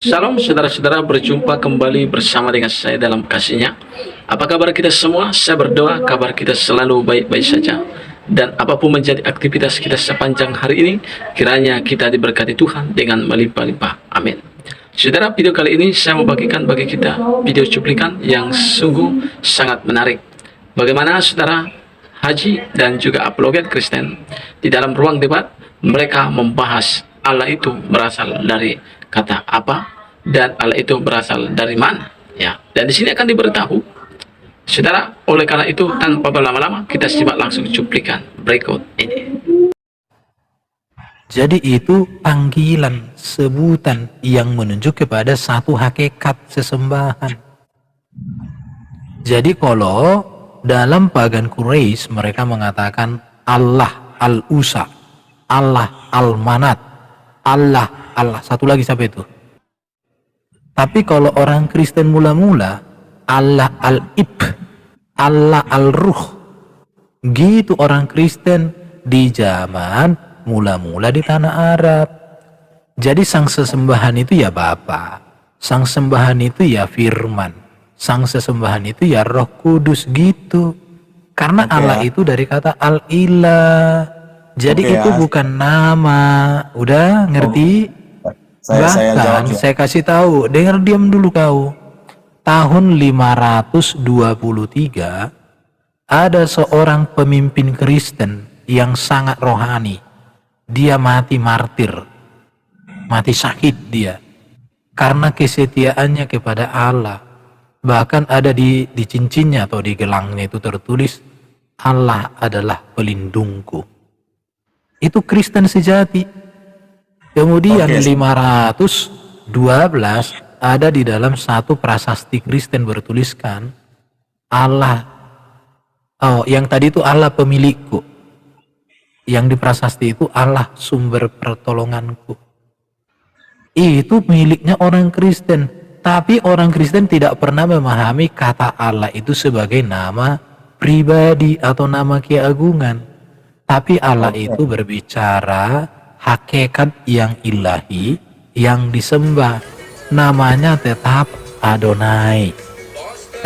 Shalom saudara-saudara, berjumpa kembali bersama dengan saya dalam kasihnya. Apa kabar kita semua? Saya berdoa kabar kita selalu baik-baik saja. Dan apapun menjadi aktivitas kita sepanjang hari ini, kiranya kita diberkati Tuhan dengan melimpah-limpah. Amin. Saudara, video kali ini saya mau bagikan bagi kita video cuplikan yang sungguh sangat menarik. Bagaimana saudara Haji dan juga apologet Kristen di dalam ruang debat mereka membahas Allah itu berasal dari kata apa dan Allah itu berasal dari mana, ya. Dan di sini akan diberitahu, saudara. Oleh karena itu, tanpa berlama-lama, kita simak langsung cuplikan berikut ini. Jadi itu panggilan, sebutan yang menunjuk kepada satu hakikat sesembahan. Jadi kalau dalam pagan Quraisy mereka mengatakan Allah Al-Usa, Allah Al-Manat, Allah, satu lagi siapa itu? Tapi kalau orang Kristen mula-mula, Allah Al-Ib, Allah Al-Ruh. Gitu orang Kristen di zaman mula-mula di tanah Arab. Jadi sang sesembahan itu ya Bapa, sang sembahan itu ya Firman, sang sesembahan itu ya Roh Kudus gitu. Karena Allah itu dari kata Al-Ilah. Jadi itu bukan nama. Udah ngerti? Bahkan saya kasih tahu, dengar diam dulu kau. Tahun 523 ada seorang pemimpin Kristen yang sangat rohani. Dia mati martir, mati syahid dia karena kesetiaannya kepada Allah. Bahkan ada di cincinnya atau di gelangnya itu tertulis, Allah adalah pelindungku. Itu Kristen sejati. Kemudian 512 ada di dalam satu prasasti Kristen bertuliskan Allah, yang tadi itu Allah pemilikku, yang di prasasti itu Allah sumber pertolonganku. Itu miliknya orang Kristen, tapi orang Kristen tidak pernah memahami kata Allah itu sebagai nama pribadi atau nama keagungan. Tapi Allah itu berbicara hakikat yang ilahi yang disembah. Namanya tetap Adonai,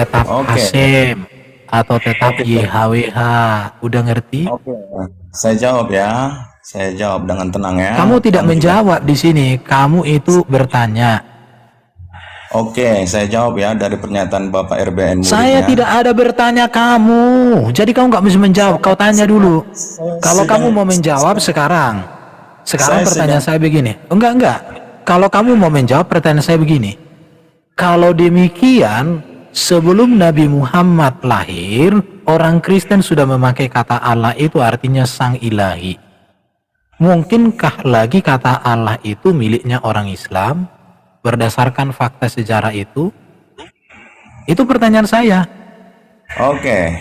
tetap Hasem, atau tetap YHWH. Udah ngerti? Saya jawab ya. Saya jawab dengan tenang ya. Kamu tidak menjawab di sini. Kamu itu bertanya. Oke, saya jawab ya dari pernyataan Bapak RBN muridnya. Saya tidak ada bertanya kamu. Jadi kamu nggak bisa menjawab. Kau tanya dulu. Kalau kamu mau menjawab sekarang pertanyaan saya begini. Enggak. Kalau kamu mau menjawab pertanyaan saya begini. Kalau demikian, sebelum Nabi Muhammad lahir, orang Kristen sudah memakai kata Allah itu artinya sang ilahi. Mungkinkah lagi kata Allah itu miliknya orang Islam berdasarkan fakta sejarah itu? Itu pertanyaan saya. Oke,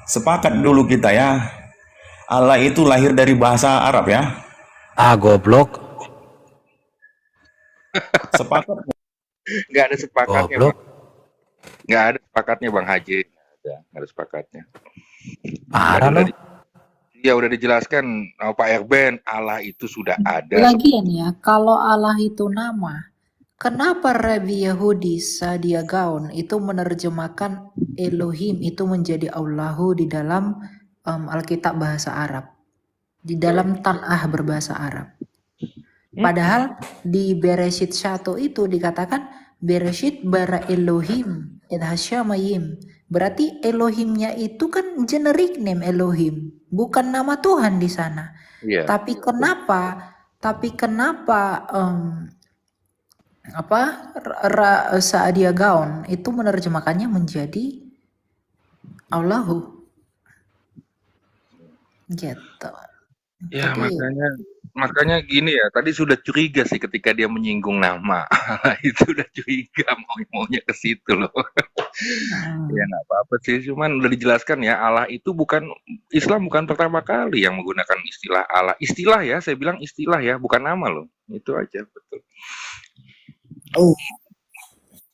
sepakat dulu kita ya. Allah itu lahir dari bahasa Arab ya. Goblok. Sepakat. Nggak ada sepakatnya. Goblok. Nggak ada sepakatnya Bang Haji. Nggak ada sepakatnya. Parah loh. Ya udah dijelaskan Pak Erben, Allah itu sudah ada. Lagian ya, kalau Allah itu nama, kenapa Rabi Yahudi Saadia Gaon itu menerjemahkan Elohim itu menjadi Allahu di dalam Alkitab bahasa Arab, di dalam Tanakh berbahasa Arab. Padahal di Bereshit 1 itu dikatakan Bereshit bara Elohim et hasyamayim. Berarti Elohimnya itu kan generic name Elohim, bukan nama Tuhan di sana. Iya. Tapi kenapa Saadia Gaon itu menerjemahkannya menjadi Allahu gitu. Ya, Jadi, makanya gini ya, tadi sudah curiga sih ketika dia menyinggung nama. Itu udah curiga maunya ke situ loh. Ya nggak apa-apa sih, cuman udah dijelaskan ya, Allah itu Islam bukan pertama kali yang menggunakan istilah Allah. Istilah ya, saya bilang istilah ya, bukan nama loh. Itu aja, betul.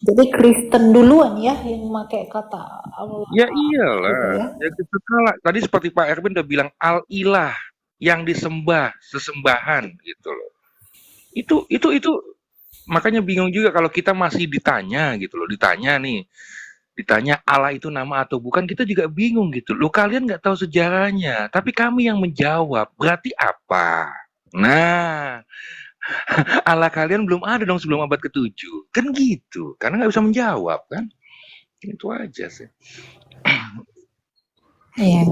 jadi Kristen duluan ya yang memakai kata Allah. Ya iyalah, gitu ya. ya kita kalah. Tadi seperti Pak Erwin udah bilang Al-Ilah, yang disembah, sesembahan gitu loh. Itu makanya bingung juga kalau kita masih ditanya gitu loh, ditanya Allah itu nama atau bukan, kita juga bingung gitu. Loh kalian nggak tahu sejarahnya, tapi kami yang menjawab. Berarti apa? Nah, Allah kalian belum ada dong sebelum abad ke-7. Kan gitu, karena nggak bisa menjawab kan. Itu aja sih. Iya.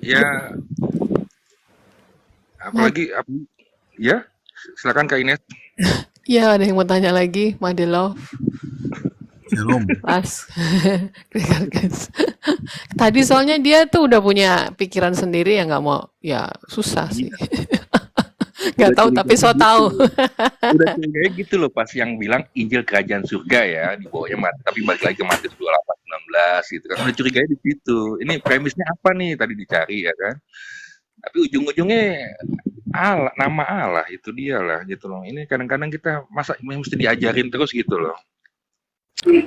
Ya, ya, silakan Kak Ines. Ya, ada yang mau tanya lagi, Madelov, Shalom. Pas, guys. Tadi soalnya dia tuh udah punya pikiran sendiri ya nggak mau, ya susah sih. Nggak tahu tapi so tahu. Udah kayak gitu loh pas yang bilang Injil Kerajaan Surga ya di bawahnya tapi balik lagi ke Matius 28:19 gitu kan. Udah curiganya di situ. Ini premisnya apa nih tadi dicari ya kan. Tapi ujung-ujungnya Allah, nama Allah itu dia lah gitu loh. Ini kadang-kadang kita mesti diajarin terus gitu loh.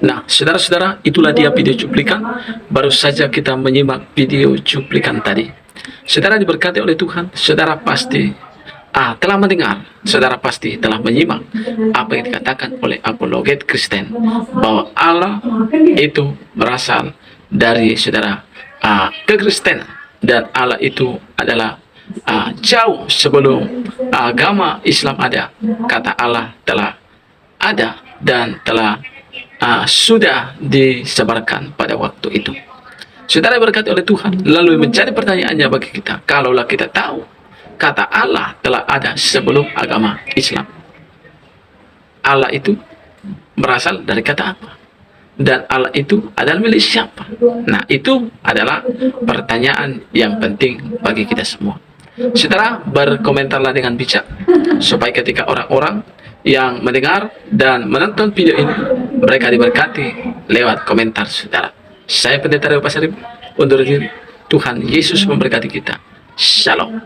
Nah, saudara-saudara, itulah dia video cuplikan. Baru saja kita menyimak video cuplikan tadi. Saudara diberkati oleh Tuhan, saudara pasti telah mendengar, saudara pasti telah menyimak apa yang dikatakan oleh apologet Kristen bahwa Allah itu berasal dari saudara kekristenan, dan Allah itu adalah jauh sebelum agama Islam ada. Kata Allah telah ada dan telah sudah disebarkan pada waktu itu. Saudara berkati oleh Tuhan, lalu menjadi pertanyaannya bagi kita, kalaulah kita tahu kata Allah telah ada sebelum agama Islam, Allah itu berasal dari kata apa? Dan Allah itu adalah milik siapa? Nah, itu adalah pertanyaan yang penting bagi kita semua. Saudara, berkomentarlah dengan bijak supaya ketika orang-orang yang mendengar dan menonton video ini, mereka diberkati lewat komentar saudara. Saya Pendeta Reo Pasarip undur diri. Tuhan Yesus memberkati kita. Shalom.